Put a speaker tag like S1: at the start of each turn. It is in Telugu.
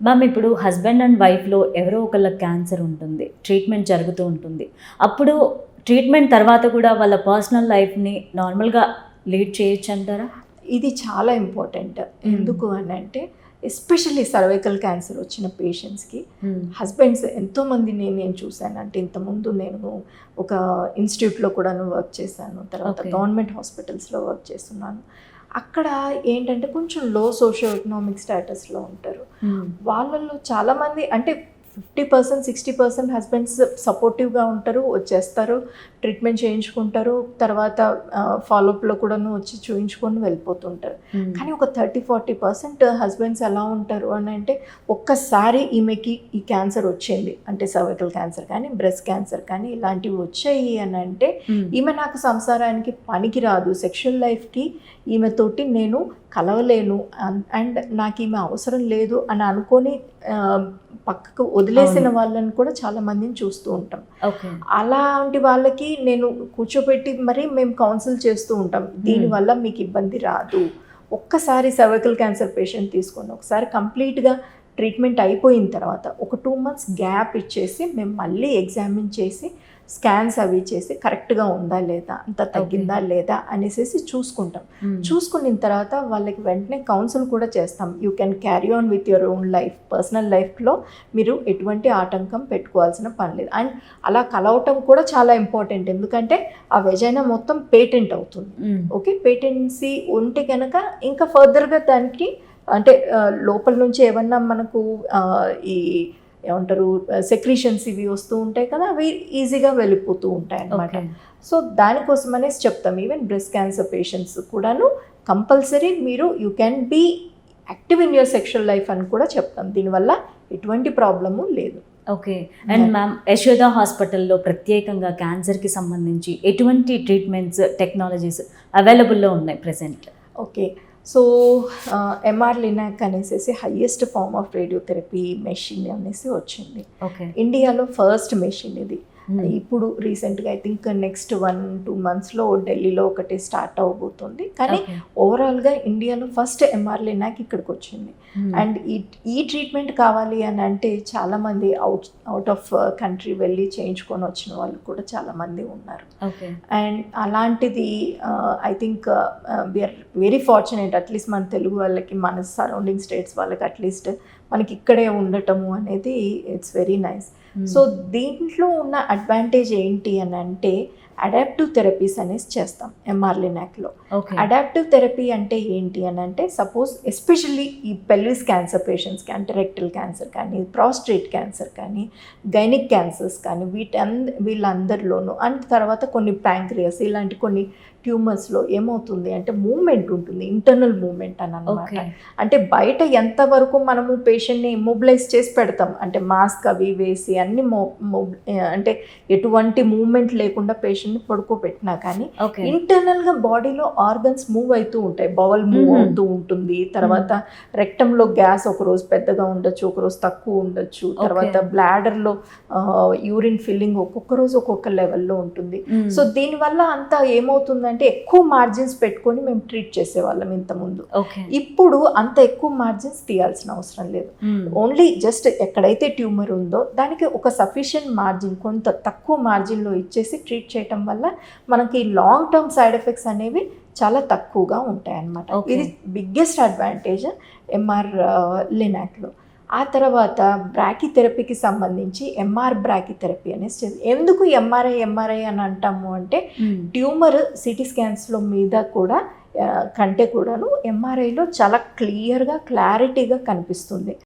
S1: మ్యామ్ ఇప్పుడు హస్బెండ్ అండ్ వైఫ్లో ఎవరో ఒకళ్ళకి క్యాన్సర్ ఉంటుంది, ట్రీట్మెంట్ జరుగుతూ ఉంటుంది. అప్పుడు ట్రీట్మెంట్ తర్వాత కూడా వాళ్ళ పర్సనల్ లైఫ్ని నార్మల్గా లీడ్ చేయొచ్చు అంటారా?
S2: ఇది చాలా ఇంపార్టెంట్. ఎందుకు అని అంటే ఎస్పెషల్లీ సర్వైకల్ క్యాన్సర్ వచ్చిన పేషెంట్స్కి హస్బెండ్స్ ఎంతోమందిని నేను చూశాను. అంటే ఇంతకుముందు నేను ఒక ఇన్స్టిట్యూట్లో కూడా వర్క్ చేశాను, తర్వాత గవర్నమెంట్ హాస్పిటల్స్లో వర్క్ చేస్తున్నాను. అక్కడ ఏంటంటే కొంచెం లో సోషియో ఎకనామిక్ స్టేటస్లో ఉంటారు. వాళ్ళల్లో చాలామంది అంటే 50% 60% హస్బెండ్స్ సపోర్టివ్గా ఉంటారు, వచ్చేస్తారు, ట్రీట్మెంట్ చేయించుకుంటారు, తర్వాత ఫాలోఅప్లో కూడాను వచ్చి చూయించుకొని వెళ్ళిపోతుంటారు. కానీ ఒక 30-40% హస్బెండ్స్ ఎలా ఉంటారు అని అంటే ఒక్కసారి ఈమెకి ఈ క్యాన్సర్ వచ్చింది అంటే సర్వైకల్ క్యాన్సర్ కానీ బ్రెస్ట్ క్యాన్సర్ కానీ ఇలాంటివి వచ్చాయి అని అంటే ఈమె నాకు సంసారానికి పనికి రాదు, సెక్షువల్ లైఫ్కి ఈమెతోటి నేను కలవలేను అండ్ నాకు ఈమె అవసరం లేదు అని అనుకొని పక్కకు వదిలేసిన వాళ్ళని కూడా చాలా మందిని చూస్తూ ఉంటాం. అలాంటి వాళ్ళకి నేను కూర్చోబెట్టి మరి మేము కౌన్సిల్ చేస్తూ ఉంటాం, దీనివల్ల మీకు ఇబ్బంది రాదు, ఒక్కసారి సర్వైకల్ క్యాన్సర్ పేషెంట్ తీసుకొని ఒకసారి కంప్లీట్గా ట్రీట్మెంట్ అయిపోయిన తర్వాత ఒక 2 months గ్యాప్ ఇచ్చేసి మేము మళ్ళీ ఎగ్జామిన్ చేసి స్కాన్స్ అవి చేసి కరెక్ట్గా ఉందా లేదా, అంత తగ్గిందా లేదా అనేసి చూసుకుంటాం. చూసుకున్న తర్వాత వాళ్ళకి వెంటనే కౌన్సిల్ కూడా చేస్తాం. You can carry on with your own life, personal లైఫ్లో మీరు ఎటువంటి ఆటంకం పెట్టుకోవాల్సిన పని లేదు. అండ్ అలా కలవటం కూడా చాలా ఇంపార్టెంట్, ఎందుకంటే ఆ వెజైనా మొత్తం పేటెంట్ అవుతుంది. ఓకే, పేటెన్సీ ఉంటే కనుక ఇంకా ఫర్దర్గా దానికి అంటే లోపల నుంచి ఏమన్నా మనకు ఈ ఏమంటారు సెక్రీషన్స్ ఇవి వస్తూ ఉంటాయి కదా, అవి ఈజీగా వెళ్ళిపోతూ ఉంటాయి అన్నమాట. సో దానికోసం అనేసి చెప్తాం. ఈవెన్ బ్రెస్ట్ క్యాన్సర్ పేషెంట్స్ కూడాను కంపల్సరీ మీరు you can be active in your sexual life అని కూడా చెప్తాం. దీనివల్ల ఎటువంటి ప్రాబ్లము లేదు.
S1: ఓకే. అండ్ మ్యామ్, యశోద హాస్పిటల్లో ప్రత్యేకంగా క్యాన్సర్కి సంబంధించి ఎటువంటి ట్రీట్మెంట్స్ టెక్నాలజీస్ అవైలబుల్లో ఉన్నాయి present?
S2: Okay, so MR Linac అనేసి highest form of radiotherapy machine అనేసి వచ్చింది. ఇండియాలో ఫస్ట్ మెషిన్ ఇది. ఇప్పుడు రీసెంట్గా ఐ థింక్ నెక్స్ట్ 1-2 monthsలో ఢిల్లీలో ఒకటి స్టార్ట్ అవబోతుంది. కానీ ఓవరాల్గా ఇండియాలో ఫస్ట్ MR Linac ఇక్కడికి వచ్చింది. అండ్ ఈ ట్రీట్మెంట్ కావాలి అని అంటే చాలామంది అవుట్ ఆఫ్ కంట్రీ వెళ్ళి చేయించుకొని వచ్చిన వాళ్ళు కూడా చాలామంది ఉన్నారు. అండ్ అలాంటిది I think we're very fortunate, at least మన తెలుగు వాళ్ళకి, మన సరౌండింగ్ స్టేట్స్ వాళ్ళకి అట్లీస్ట్ మనకి ఇక్కడే ఉండటము అనేది ఇట్స్ వెరీ నైస్. సో దీంట్లో ఉన్న అడ్వాంటేజ్ ఏంటి అని అంటే అడాప్టివ్ థెరపీస్ అనేసి చేస్తాం MR Linacలో. అడాప్టివ్ థెరపీ అంటే ఏంటి అని అంటే సపోజ్ ఎస్పెషల్లీ ఈ పెల్విస్ క్యాన్సర్ పేషెంట్స్కి అంటే రెక్టల్ క్యాన్సర్ కానీ, ప్రాస్టేట్ క్యాన్సర్ కానీ, గైనిక్ క్యాన్సర్స్ కానీ వీళ్ళందరిలోనూ అండ్ తర్వాత కొన్ని ప్యాంక్రియాస్ ఇలాంటి కొన్ని ట్యూమర్స్లో ఏమవుతుంది అంటే మూమెంట్ ఉంటుంది, ఇంటర్నల్ మూమెంట్ అని అన్నమాట. అంటే బయట ఎంతవరకు మనము పేషెంట్ని ఇమ్మొబిలైజ్ చేసి పెడతాం అంటే మాస్క్ అవి వేసి అన్ని అంటే ఎటువంటి మూమెంట్ లేకుండా పేషెంట్ని పడుకోబెట్టినా కానీ ఇంటర్నల్గా బాడీలో ఆర్గన్స్ మూవ్ అవుతూ ఉంటాయి. బౌల్ మూవ్ అవుతూ ఉంటుంది, తర్వాత రెక్టంలో గ్యాస్ ఒకరోజు పెద్దగా ఉండొచ్చు, ఒకరోజు తక్కువ ఉండొచ్చు, తర్వాత బ్లాడర్లో యూరిన్ ఫిల్లింగ్ ఒక్కొక్క రోజు ఒక్కొక్క లెవెల్లో ఉంటుంది. సో దీనివల్ల అంతా ఏమవుతుంది అంటే ఎక్కువ మార్జిన్స్ పెట్టుకొని మేము ట్రీట్ చేసేవాళ్ళం ఇంతకుముందు. ఇప్పుడు అంత ఎక్కువ మార్జిన్స్ తీయాల్సిన అవసరం లేదు. ఓన్లీ జస్ట్ ఎక్కడైతే ట్యూమర్ ఉందో దానికి ఒక సఫిషియెంట్ మార్జిన్, కొంత తక్కువ మార్జిన్లో ఇచ్చేసి ట్రీట్ చేయటం వల్ల మనకి లాంగ్ టర్మ్ సైడ్ ఎఫెక్ట్స్ అనేవి చాలా తక్కువగా ఉంటాయి అన్నమాట. ఇది బిగ్గెస్ట్ అడ్వాంటేజ్ MR Linacలో. ఆ తర్వాత బ్రాకీథెరపీకి సంబంధించి MR బ్రాకీథెరపీ అనేసి ఎందుకు ఎంఆర్ఐ అని అంటాము అంటే ట్యూమర్ సిటీ స్కాన్స్లో మీద కూడా కంటే కూడాను MRIలో చాలా క్లియర్గా క్లారిటీగా కనిపిస్తుంది.